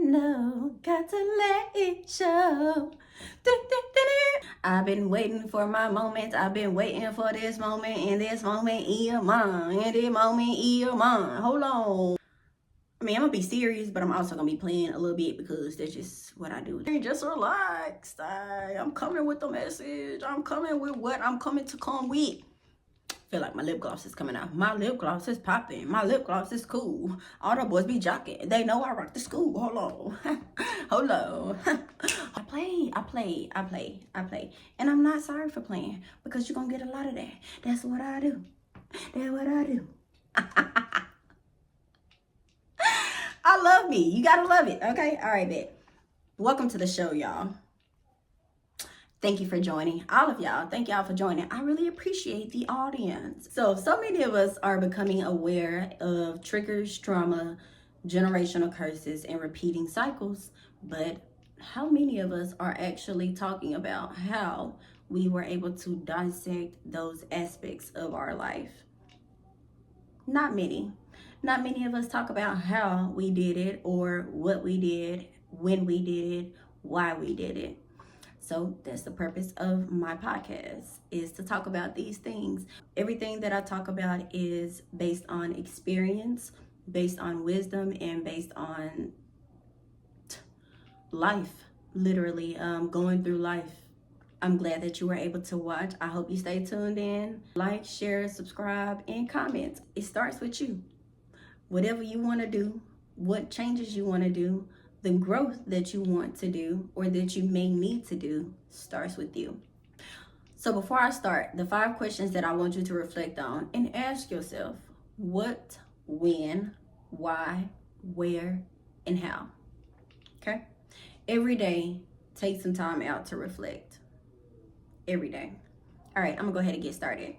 know, got to let it show. I've been waiting for my moment. I've been waiting for this moment. In this moment, in mine. In this moment, in mine. Hold on. I mean, I'm gonna be serious, but I'm also gonna be playing a little bit because that's just what I do. Just relax. I'm coming with the message. I'm coming with what I'm coming to come with. Feel like my lip gloss is coming out. My lip gloss is popping. My lip gloss is cool. All the boys be jocking. They know I rock the school. Hold on. Hold on. I play. And I'm not sorry for playing because you're going to get a lot of that. That's what I do. That's what I do. I love me. You got to love it. Okay? All right, bet. Welcome to the show, y'all. Thank you for joining. All of y'all, thank y'all for joining. I really appreciate the audience. So many of us are becoming aware of triggers, trauma, generational curses, and repeating cycles. But how many of us are actually talking about how we were able to dissect those aspects of our life? Not many. Not many of us talk about how we did it or what we did, when we did it, why we did it. So that's the purpose of my podcast, is to talk about these things. Everything that I talk about is based on experience, based on wisdom, and based on life, literally going through life. I'm glad that you were able to watch. I hope you stay tuned in. Like, share, subscribe, and comment. It starts with you. Whatever you want to do, what changes you want to do, the growth that you want to do or that you may need to do starts with you. So before I start, the 5 questions that I want you to reflect on and ask yourself: what, when, why, where, and how. Okay? Every day, take some time out to reflect. Every day. All right, I'm gonna go ahead and get started.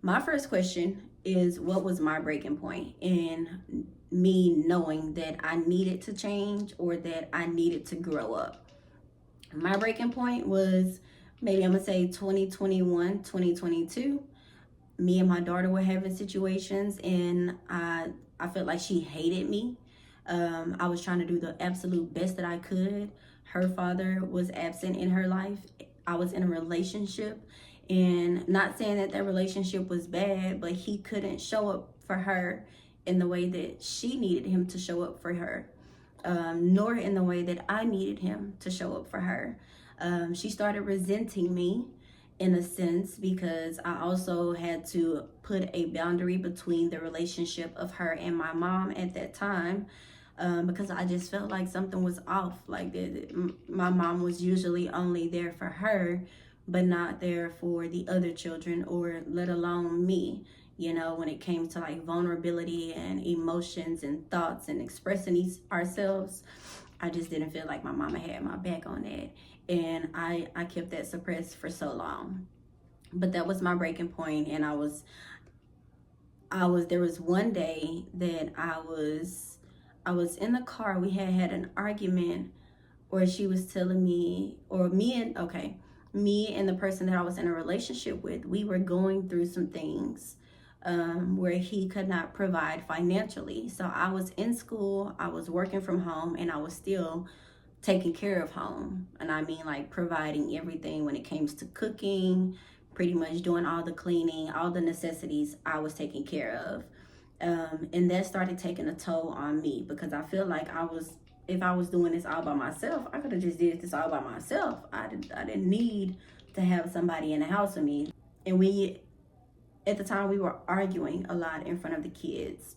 My first question is, what was my breaking point in me knowing that I needed to change or that I needed to grow up? My breaking point was, maybe I'm gonna say 2021, 2022. Me and my daughter were having situations and I felt like she hated me. I was trying to do the absolute best that I could. Her father was absent in her life. I was in a relationship, and not saying that relationship was bad, but he couldn't show up for her in the way that she needed him to show up for her, nor in the way that I needed him to show up for her. She started resenting me in a sense because I also had to put a boundary between the relationship of her and my mom at that time, because I just felt like something was off. Like my mom was usually only there for her, but not there for the other children, or let alone me. You know, when it came to like vulnerability and emotions and thoughts and expressing ourselves, I just didn't feel like my mama had my back on that. And I kept that suppressed for so long. But that was my breaking point. And there was one day that I was in the car. We had an argument where she was telling me, or me and the person that I was in a relationship with, we were going through some things where he could not provide financially. So I was in school, I was working from home, and I was still taking care of home. And I mean, like, providing everything when it comes to cooking, pretty much doing all the cleaning, all the necessities I was taking care of. And that started taking a toll on me, because I feel like if I was doing this all by myself, I could have just did this all by myself. I didn't need to have somebody in the house with me. And at the time, we were arguing a lot in front of the kids.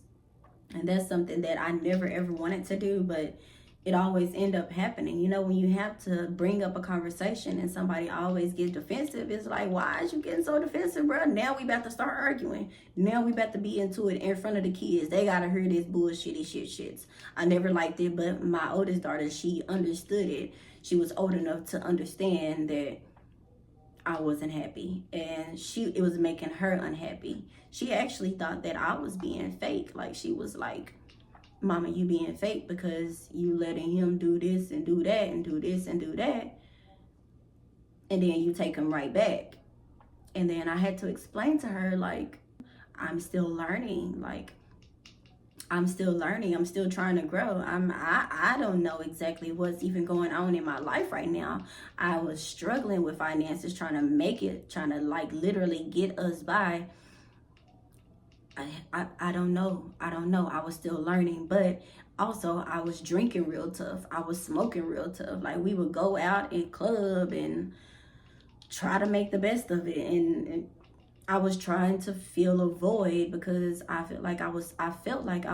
And that's something that I never ever wanted to do, but it always end up happening. You know, when you have to bring up a conversation and somebody always gets defensive, it's like, why is you getting so defensive, bro? Now we about to start arguing. Now we about to be into it in front of the kids. They gotta hear this bullshitty shits. I never liked it, but my oldest daughter, she understood it. She was old enough to understand that I wasn't happy, and it was making her unhappy. She actually thought that I was being fake. Like, she was like, Mama, you being fake because you letting him do this and do that and do this and do that, and then you take him right back. And then I had to explain to her, like, I'm still learning. Like, I'm still learning. I'm still trying to grow. I don't know exactly what's even going on in my life right now. I was struggling with finances, trying to make it, trying to like literally get us by. I don't know. I don't know. I was still learning, but also I was drinking real tough. I was smoking real tough. Like we would go out and club and try to make the best of it, and I was trying to fill a void because I felt like I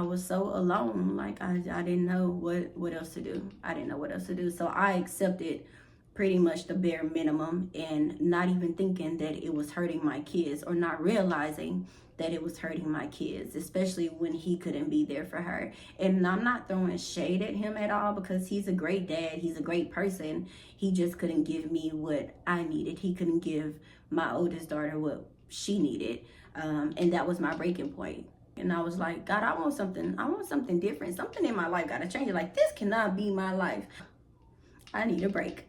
was so alone. Like I didn't know what else to do. I didn't know what else to do. So I accepted pretty much the bare minimum, and not even thinking that it was hurting my kids, or not realizing that it was hurting my kids, especially when he couldn't be there for her. And I'm not throwing shade at him at all, because he's a great dad. He's a great person. He just couldn't give me what I needed. He couldn't give my oldest daughter what she needed. And that was my breaking point. And I was like, God, I want something different. Something in my life got to change. Like, this cannot be my life. I need a break.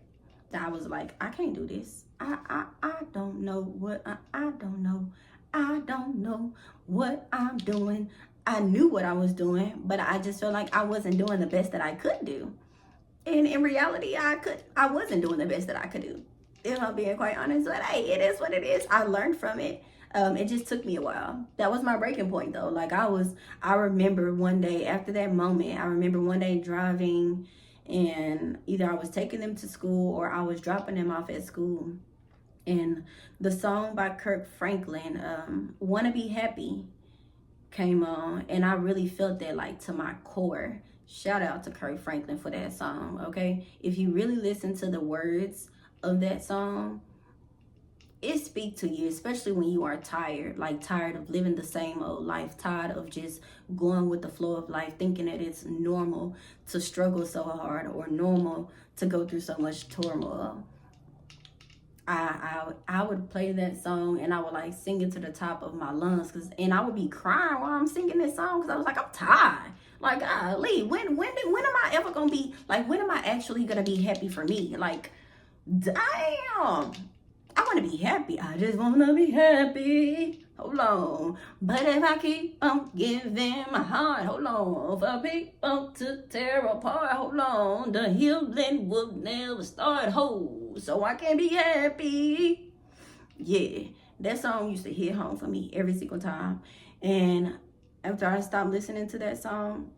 I was like, I can't do this. I don't know what I don't know. I don't know what I'm doing. I knew what I was doing, but I just felt like I wasn't doing the best that I could do. And in reality, I wasn't doing the best that I could do. If I'm being quite honest, but hey, it is what it is. I learned from it. It just took me a while. That was my breaking point though. Like I remember one day after that moment, I remember one day driving, and either I was taking them to school or I was dropping them off at school. And the song by Kirk Franklin, Wanna Be Happy, came on, and I really felt that like to my core. Shout out to Kirk Franklin for that song, okay? If you really listen to the words of that song, it speaks to you, especially when you are tired, like tired of living the same old life, tired of just going with the flow of life, thinking that it's normal to struggle so hard, or normal to go through so much turmoil. I would play that song, and I would like sing it to the top of my lungs, and I would be crying while I'm singing this song, because I was like, I'm tired. Like, golly, when am I ever gonna be like, when am I actually gonna be happy for me? Like, damn, I want to be happy. I just want to be happy. Hold on. But if I keep on giving my heart, hold on, for people to tear apart, hold on, the healing will never start. Hold, so I can be happy. Yeah, that song used to hit home for me every single time. And after I stopped listening to that song,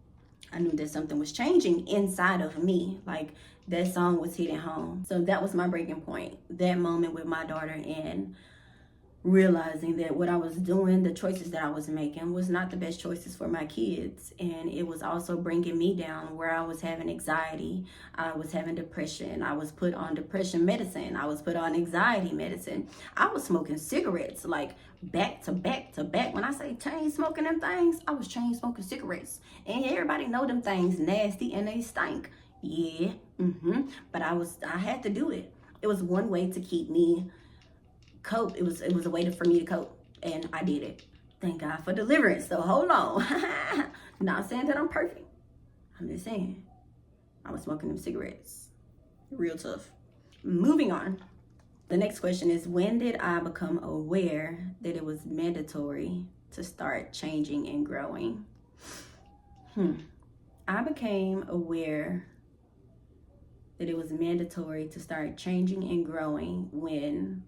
I knew that something was changing inside of me. Like, that song was hitting home. So that was my breaking point. That moment with my daughter, and realizing that what I was doing, the choices that I was making, was not the best choices for my kids. And it was also bringing me down, where I was having anxiety, I was having depression, I was put on depression medicine, I was put on anxiety medicine, I was smoking cigarettes like back to back to back. When I say chain smoking them things, I was chain smoking cigarettes. And everybody know them things nasty and they stink. Yeah, but I had to do it. It was one way to keep me cope. It was a way for me to cope, and I did it. Thank God for deliverance. So hold on. Not saying that I'm perfect. I'm just saying I was smoking them cigarettes. Real tough. Moving on. The next question is, when did I become aware that it was mandatory to start changing and growing? I became aware that it was mandatory to start changing and growing when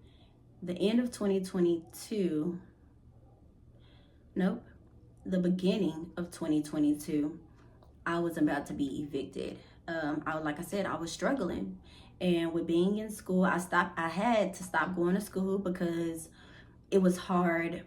the end of 2022, the beginning of 2022, I was about to be evicted. Like I said, I was struggling. And with being in school, I had to stop going to school because it was hard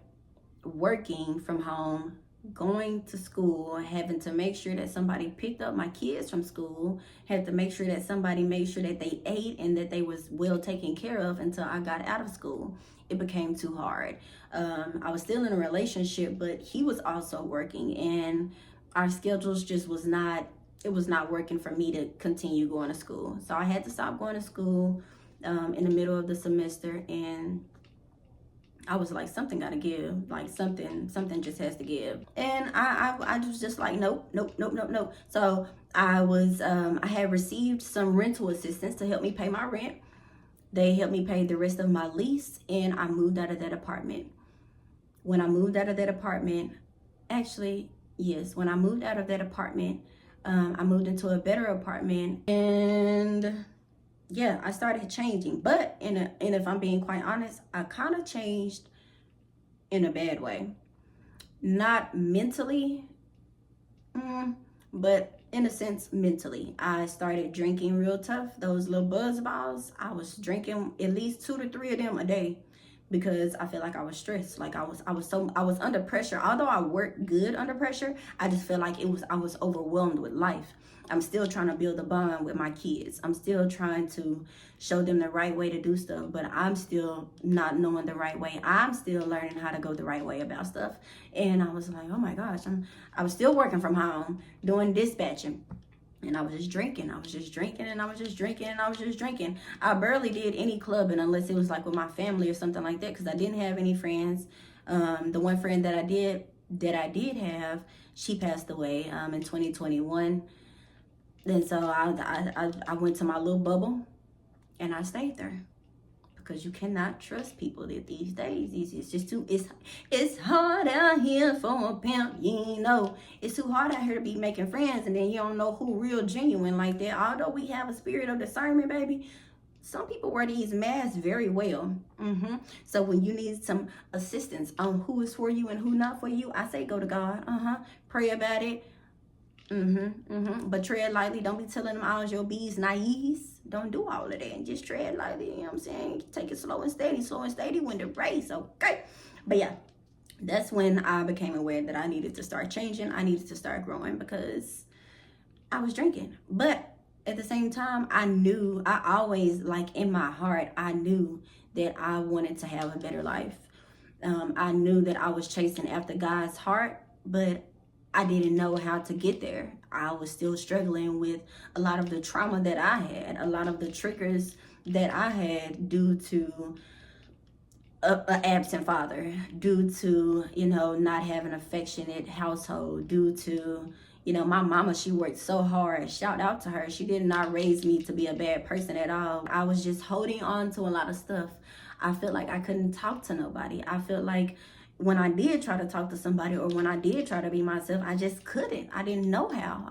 working from home, going to school, having to make sure that somebody picked up my kids from school, had to make sure that somebody made sure that they ate and that they was well taken care of until I got out of school. It became too hard. I was still in a relationship, but he was also working, and our schedules just was not working for me to continue going to school. So I had to stop going to school in the middle of the semester, and I was like, something gotta give. Like something just has to give. And I was just like, nope. So I had received some rental assistance to help me pay my rent. They helped me pay the rest of my lease, and I moved out of that apartment. When I moved out of that apartment, actually, Yes, when I moved out of that apartment, I moved into a better apartment, and yeah, I started changing. But and if I'm being quite honest, I kind of changed in a bad way. Not mentally, but in a sense, mentally. I started drinking real tough. Those little buzz balls, I was drinking at least 2 to 3 of them a day because I feel like I was stressed. Like I was under pressure. Although I worked good under pressure, I just feel like I was overwhelmed with life. I'm still trying to build a bond with my kids. I'm still trying to show them the right way to do stuff, but I'm still not knowing the right way. I'm still learning how to go the right way about stuff. And I was like, oh my gosh, I was still working from home, doing dispatching. And I was just drinking. I was just drinking and I was just drinking and I was just drinking. I barely did any clubbing unless it was like with my family or something like that, because I didn't have any friends. The one friend that I did have, she passed away in 2021. And so I went to my little bubble and I stayed there, because you cannot trust people these days. It's just too, it's hard out here for a pimp, you know. It's too hard out here to be making friends and then you don't know who real genuine like that. Although we have a spirit of discernment, baby, some people wear these masks very well. So when you need some assistance on who is for you and who not for you, I say go to God. Pray about it. But tread lightly. Don't be telling them all your B's naives. Don't do all of that. And just tread lightly. You know what I'm saying? Take it slow and steady when the race. Okay. But yeah, that's when I became aware that I needed to start changing. I needed to start growing because I was drinking. But at the same time, I always, like in my heart, I knew that I wanted to have a better life. I knew that I was chasing after God's heart, but I didn't know how to get there. I was still struggling with a lot of the trauma that I had, a lot of the triggers that I had due to an absent father, due to, not having an affectionate household, due to, my mama, she worked so hard. Shout out to her. She did not raise me to be a bad person at all. I was just holding on to a lot of stuff. I felt like I couldn't talk to nobody. I felt like when I did try to talk to somebody or when I did try to be myself, I just couldn't. I didn't know how.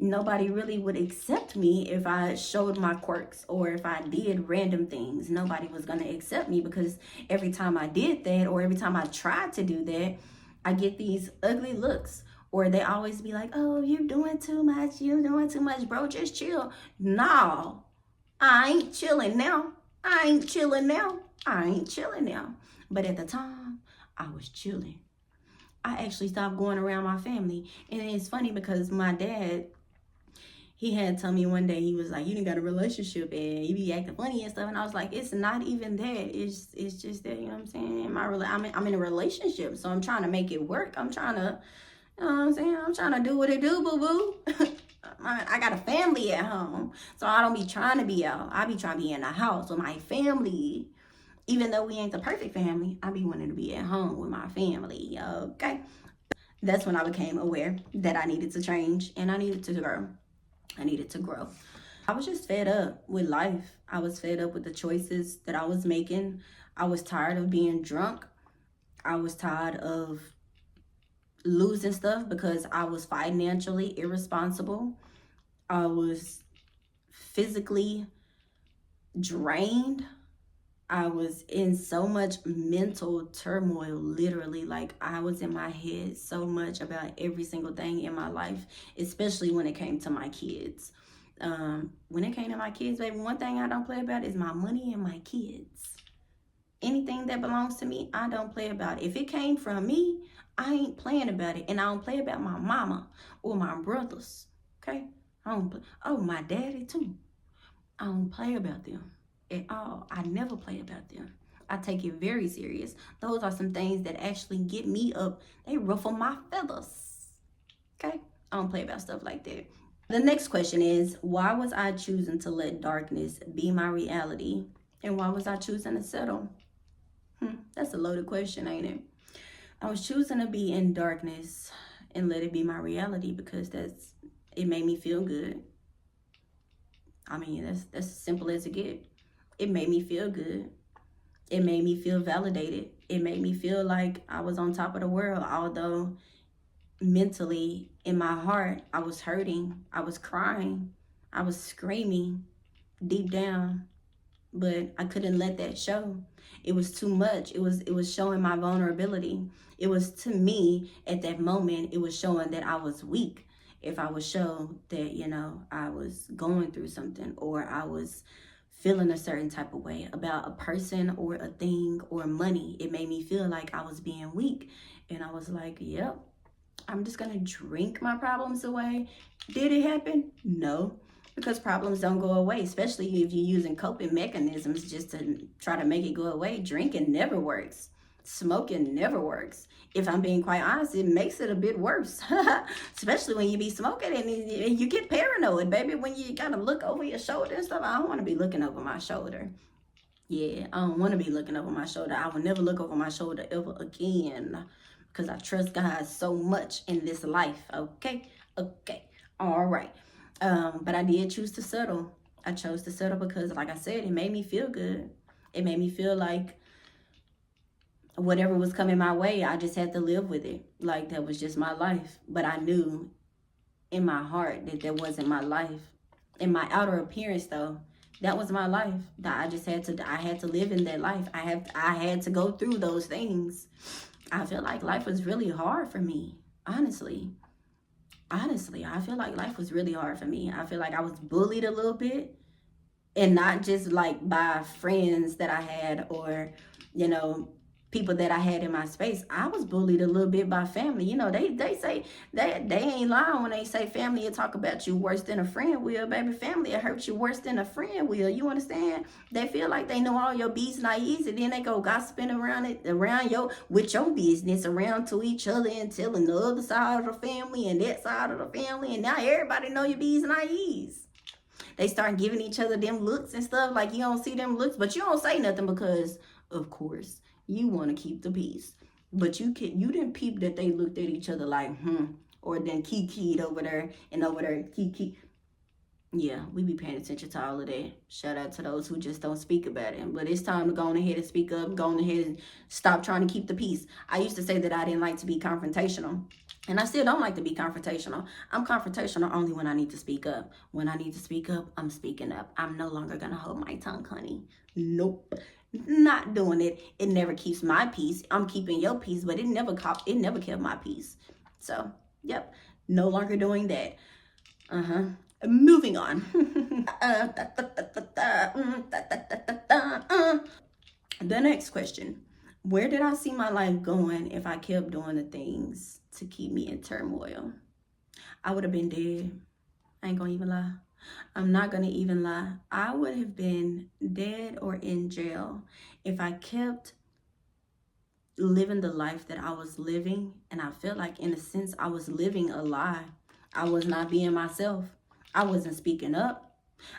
Nobody really would accept me if I showed my quirks or if I did random things. Nobody was going to accept me because every time I did that or every time I tried to do that, I get these ugly looks. Or they always be like, oh, you're doing too much. You're doing too much, bro. Just chill. No, I ain't chilling now. I ain't chilling now. I ain't chilling now. But at the time, I was chilling. I actually stopped going around my family. And it's funny because my dad, he had told me one day, he was like, you done got a relationship and you be acting funny and stuff. And I was like, it's not even that. It's just that, you know what I'm saying? I'm in a relationship, so I'm trying to make it work. I'm trying to, you know what I'm saying? I'm trying to do what it do, boo-boo. I got a family at home, so I don't be trying to be out. I be trying to be in the house with my family. Even though we ain't the perfect family, I be wanting to be at home with my family, okay? That's when I became aware that I needed to change and I needed to grow. I was just fed up with life. I was fed up with the choices that I was making. I was tired of being drunk. I was tired of losing stuff because I was financially irresponsible. I was physically drained. I was in so much mental turmoil, literally. Like, I was in my head so much about every single thing in my life, especially when it came to my kids. When it came to my kids, baby, one thing I don't play about is my money and my kids. Anything that belongs to me, I don't play about. If it came from me, I ain't playing about it. And I don't play about my mama or my brothers, okay? I don't play. Oh, my daddy, too. I don't play about them at all. I never play about them. I take it very serious. Those are some things that actually get me up. They ruffle my feathers, okay? I don't play about stuff like that. The next question is, why was I choosing to let darkness be my reality? And why was I choosing to settle? That's a loaded question, ain't it? I was choosing to be in darkness and let it be my reality because it made me feel good. I mean, that's as simple as it gets. It made me feel good. It made me feel validated. It made me feel like I was on top of the world, although mentally, in my heart, I was hurting. I was crying. I was screaming deep down, but I couldn't let that show. It was too much. It was showing my vulnerability. It was, to me at that moment, it was showing that I was weak. If I would show that, I was going through something, or I was feeling a certain type of way about a person or a thing or money, it made me feel like I was being weak. And I was like, yep, I'm just gonna drink my problems away. Did it happen? No, because problems don't go away, especially if you're using coping mechanisms just to try to make it go away. Drinking never works. Smoking never works. If I'm being quite honest, it makes it a bit worse, especially when you be smoking and you get paranoid, baby, when you gotta look over your shoulder and stuff. I don't want to be looking over my shoulder. Yeah, I don't want to be looking over my shoulder. I will never look over my shoulder ever again, because I trust God so much in this life. Okay. All right. But I did choose to settle. I chose to settle because, like I said, it made me feel good. It made me feel like whatever was coming my way, I just had to live with it. Like that was just my life. But I knew in my heart that wasn't my life. In my outer appearance, though, that was my life. That I had to live in that life. I had to go through those things. I feel like life was really hard for me, honestly. I feel like life was really hard for me. I feel like I was bullied a little bit, and not just like by friends that I had, or, people that I had in my space. I was bullied a little bit by family. They say they ain't lying when they say family will talk about you worse than a friend will. Baby, family will hurt you worse than a friend will. You understand? They feel like they know all your B's and I's, and then they go gossiping with your business around to each other and telling the other side of the family and that side of the family, and now everybody know your B's and I's. They start giving each other them looks and stuff, like you don't see them looks, but you don't say nothing because, of course, you want to keep the peace. But you didn't peep that they looked at each other like, or then kikied over there and over there, kiki. Yeah, we be paying attention to all of that. Shout out to those who just don't speak about it. But it's time to go on ahead and speak up, go on ahead and stop trying to keep the peace. I used to say that I didn't like to be confrontational. And I still don't like to be confrontational. I'm confrontational only when I need to speak up. When I need to speak up, I'm speaking up. I'm no longer going to hold my tongue, honey. Nope. Not doing it. It never keeps my peace. I'm keeping your peace, but it never kept my peace. So, yep. No longer doing that. Moving on. The next question. Where did I see my life going if I kept doing the things to keep me in turmoil? I would have been dead. I ain't gonna even lie. I'm not gonna even lie. I would have been dead or in jail if I kept living the life that I was living. And I felt like, in a sense, I was living a lie. I was not being myself. I wasn't speaking up.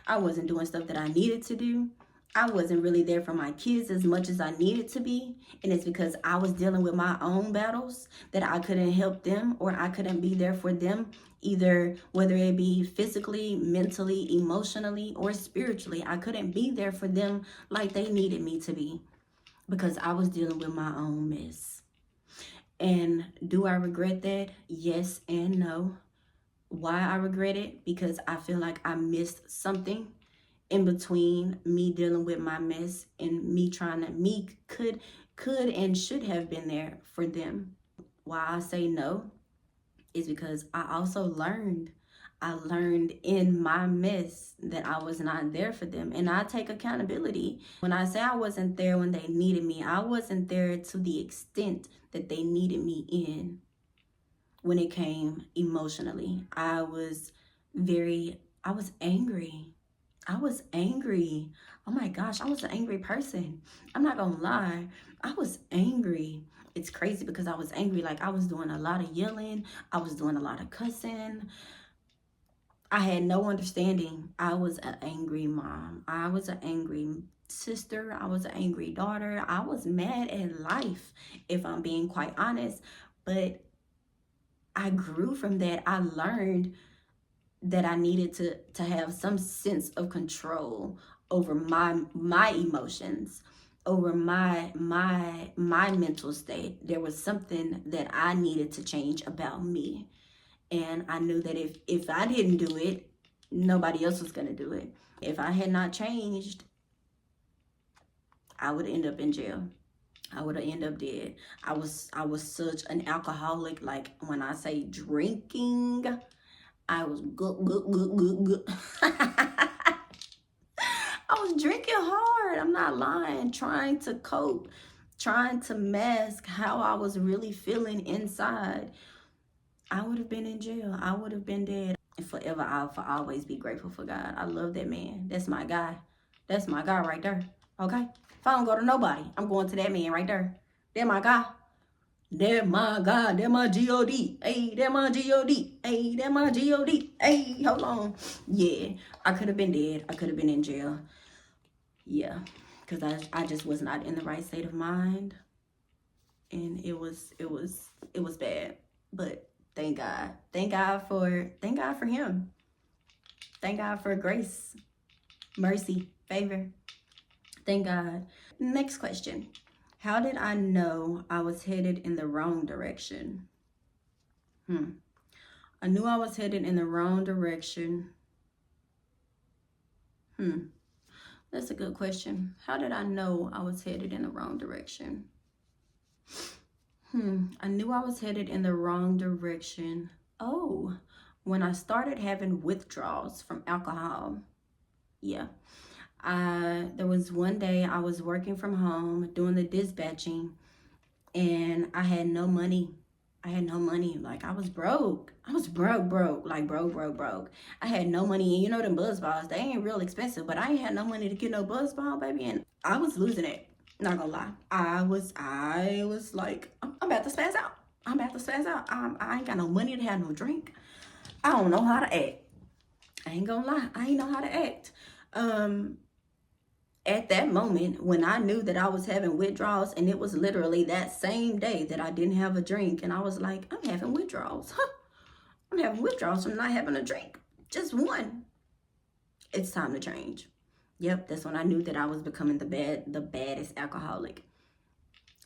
I wasn't doing stuff that I needed to do. I wasn't really there for my kids as much as I needed to be. And it's because I was dealing with my own battles that I couldn't help them, or I couldn't be there for them, either whether it be physically, mentally, emotionally, or spiritually. I couldn't be there for them like they needed me to be, because I was dealing with my own mess. And do I regret that? Yes and no. Why I regret it? Because I feel like I missed something in between me dealing with my mess and me could and should have been there for them. Why I say no is because I also learned in my mess that I was not there for them. And I take accountability. When I say I wasn't there when they needed me, I wasn't there to the extent that they needed me in. When it came emotionally, I was angry. I was angry. Oh my gosh, I was an angry person. I'm not gonna lie. I was angry. It's crazy because I was angry. Like, I was doing a lot of yelling. I was doing a lot of cussing. I had no understanding. I was an angry mom. I was an angry sister. I was an angry daughter. I was mad at life, if I'm being quite honest. But I grew from that. I learned that I needed to have some sense of control over my emotions, over my mental state. There was something that I needed to change about me. And I knew that if I didn't do it, nobody else was going to do it. If I had not changed, I would end up in jail. I would have ended up dead. I was such an alcoholic. Like, when I say drinking, I was good. I was drinking hard. I'm not lying. Trying to cope, trying to mask how I was really feeling inside. I would have been in jail. I would have been dead. And forever, I'll always be grateful for God. I love that man. That's my guy. That's my guy right there. Okay? If I don't go to nobody, I'm going to that man right there. They're my guy. They're my God. They're my G-O-D. Hey, they're my G-O-D. Hey, they're my G-O-D. Hey, hold on. Yeah, I could have been dead. I could have been in jail. Yeah, because I just was not in the right state of mind. And it was bad. But thank God. Thank God for him. Thank God for grace, mercy, favor. Thank God. Next question. How did I know I was headed in the wrong direction? I knew I was headed in the wrong direction. That's a good question. How did I know I was headed in the wrong direction? I knew I was headed in the wrong direction. Oh, when I started having withdrawals from alcohol. Yeah. There was one day I was working from home doing the dispatching, and I had no money. Like, I was broke. I was broke. Like, broke. I had no money. And you know them buzz balls, they ain't real expensive, but I ain't had no money to get no buzz ball, baby. And I was losing it. Not gonna lie. I was like, I'm about to spaz out. I ain't got no money to have no drink. I don't know how to act. I ain't gonna lie. I ain't know how to act. At that moment, when I knew that I was having withdrawals, and it was literally that same day that I didn't have a drink, and I was like, I'm having withdrawals. I'm having withdrawals from not having a drink. Just one. It's time to change. Yep, that's when I knew that I was becoming the baddest alcoholic.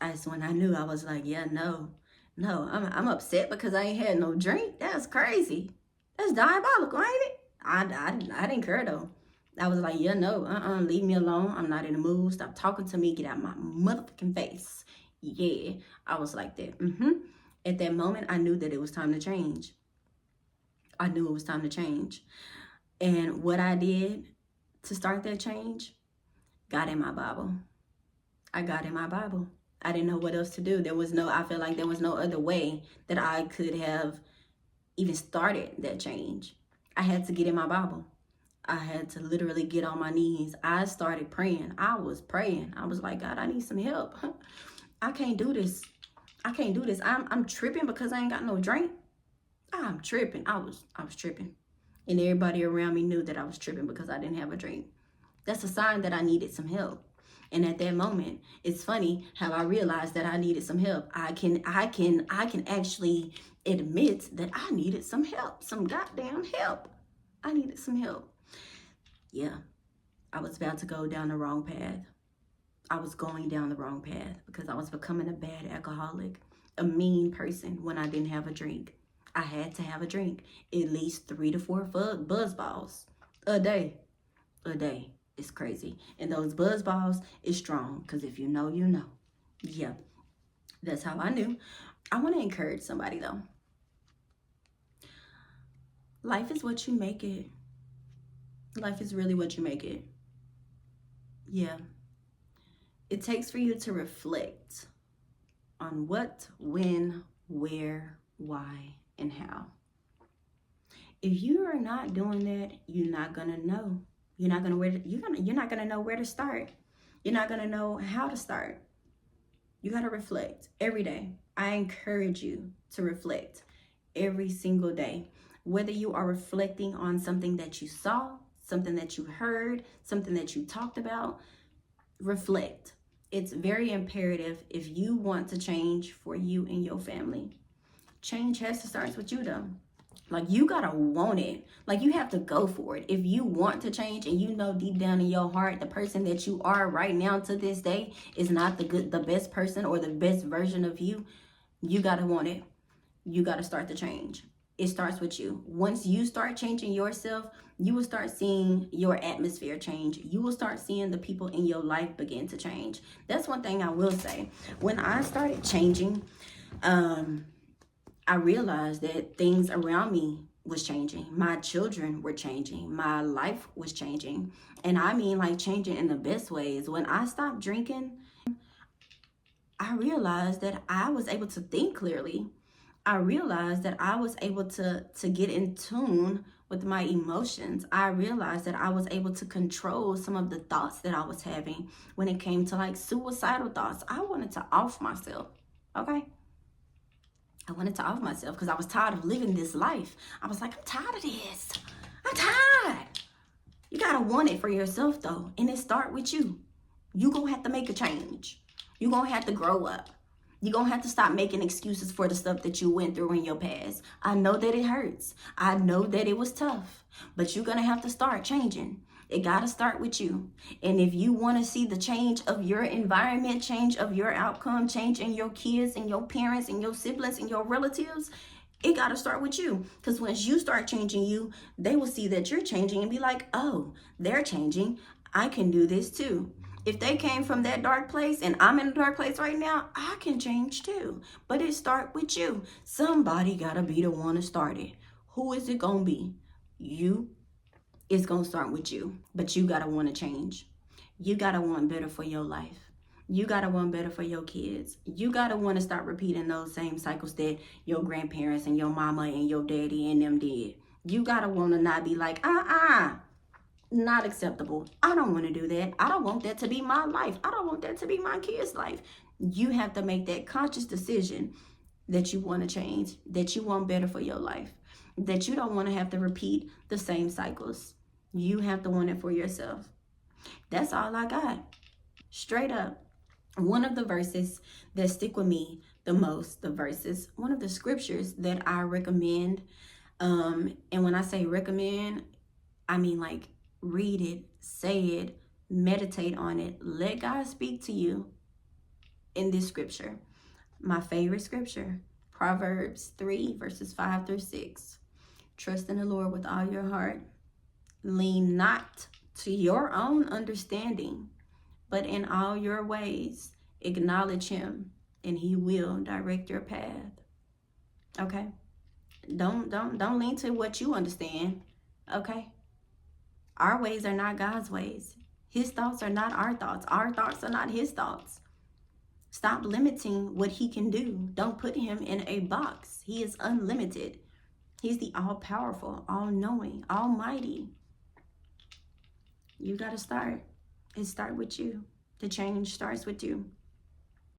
That's when I knew. I was like, yeah, no, I'm upset because I ain't had no drink. That's crazy. That's diabolical, ain't it? I didn't care though. I was like, yeah, no, leave me alone. I'm not in the mood. Stop talking to me. Get out my motherfucking face. Yeah, I was like that. At that moment, I knew that it was time to change. I knew it was time to change. And what I did to start that change, got in my Bible. I got in my Bible. I didn't know what else to do. I feel like there was no other way that I could have even started that change. I had to get in my Bible. I had to literally get on my knees. I started praying. I was praying. I was like, God, I need some help. I can't do this. I'm tripping because I ain't got no drink. I'm tripping. I was tripping. And everybody around me knew that I was tripping because I didn't have a drink. That's a sign that I needed some help. And at that moment, it's funny how I realized that I needed some help. I can actually admit that I needed some help, some goddamn help. I needed some help. Yeah, I was about to go down the wrong path. I was going down the wrong path because I was becoming a bad alcoholic, a mean person when I didn't have a drink. I had to have a drink, at least 3 to 4 buzz balls a day. It's crazy. And those buzz balls is strong, because if you know, you know. Yeah, that's how I knew. I want to encourage somebody though. Life is what you make it. Life is really what you make it. Yeah. It takes for you to reflect on what, when, where, why, and how. If you are not doing that, you're not gonna know. You're not gonna know where to start. You're not gonna know how to start. You gotta reflect every day. I encourage you to reflect every single day. Whether you are reflecting on something that you saw, something that you heard, something that you talked about, reflect. It's very imperative if you want to change for you and your family. Change has to start with you though. Like, you gotta want it. Like, you have to go for it. If you want to change and you know deep down in your heart the person that you are right now to this day is not the best person or the best version of you, you gotta want it. You gotta start the change. It starts with you. Once you start changing yourself, you will start seeing your atmosphere change. You will start seeing the people in your life begin to change. That's one thing I will say. When I started changing, I realized that things around me was changing. My children were changing. My life was changing. And I mean, like, changing in the best ways. When I stopped drinking, I realized that I was able to think clearly. I realized that I was able to get in tune with my emotions. I realized that I was able to control some of the thoughts that I was having when it came to, like, suicidal thoughts. I wanted to off myself, okay? I wanted to off myself because I was tired of living this life. I was like, I'm tired of this. I'm tired. You got to want it for yourself, though, and it start with you. You going to have to make a change. You going to have to grow up. You're going to have to stop making excuses for the stuff that you went through in your past. I know that it hurts. I know that it was tough. But you're going to have to start changing. It got to start with you. And if you want to see the change of your environment, change of your outcome, change in your kids and your parents and your siblings and your relatives, it got to start with you. Because once you start changing you, they will see that you're changing and be like, oh, they're changing. I can do this too. If they came from that dark place and I'm in a dark place right now, I can change too. But it starts with you. Somebody got to be the one to start it. Who is it going to be? You. It's going to start with you. But you got to want to change. You got to want better for your life. You got to want better for your kids. You got to want to start repeating those same cycles that your grandparents and your mama and your daddy and them did. You got to want to not be like, not acceptable. I don't want to do that. I don't want that to be my life. I don't want that to be my kids' life. You have to make that conscious decision that you want to change, that you want better for your life, that you don't want to have to repeat the same cycles. You have to want it for yourself. That's all I got. Straight up. One of the verses that stick with me the most, one of the scriptures that I recommend, and when I say recommend, I mean, like, read it, say it, meditate on it. Let God speak to you in this scripture. My favorite scripture, Proverbs 3, verses 5 through 6. Trust in the Lord with all your heart. Lean not to your own understanding, but in all your ways acknowledge him, and he will direct your path. Okay? Don't lean to what you understand. Okay? Our ways are not God's ways. His thoughts are not our thoughts. Our thoughts are not his thoughts. Stop limiting what he can do. Don't put him in a box. He is unlimited. He's the all-powerful, all-knowing, almighty. You got to start. It starts with you. The change starts with you.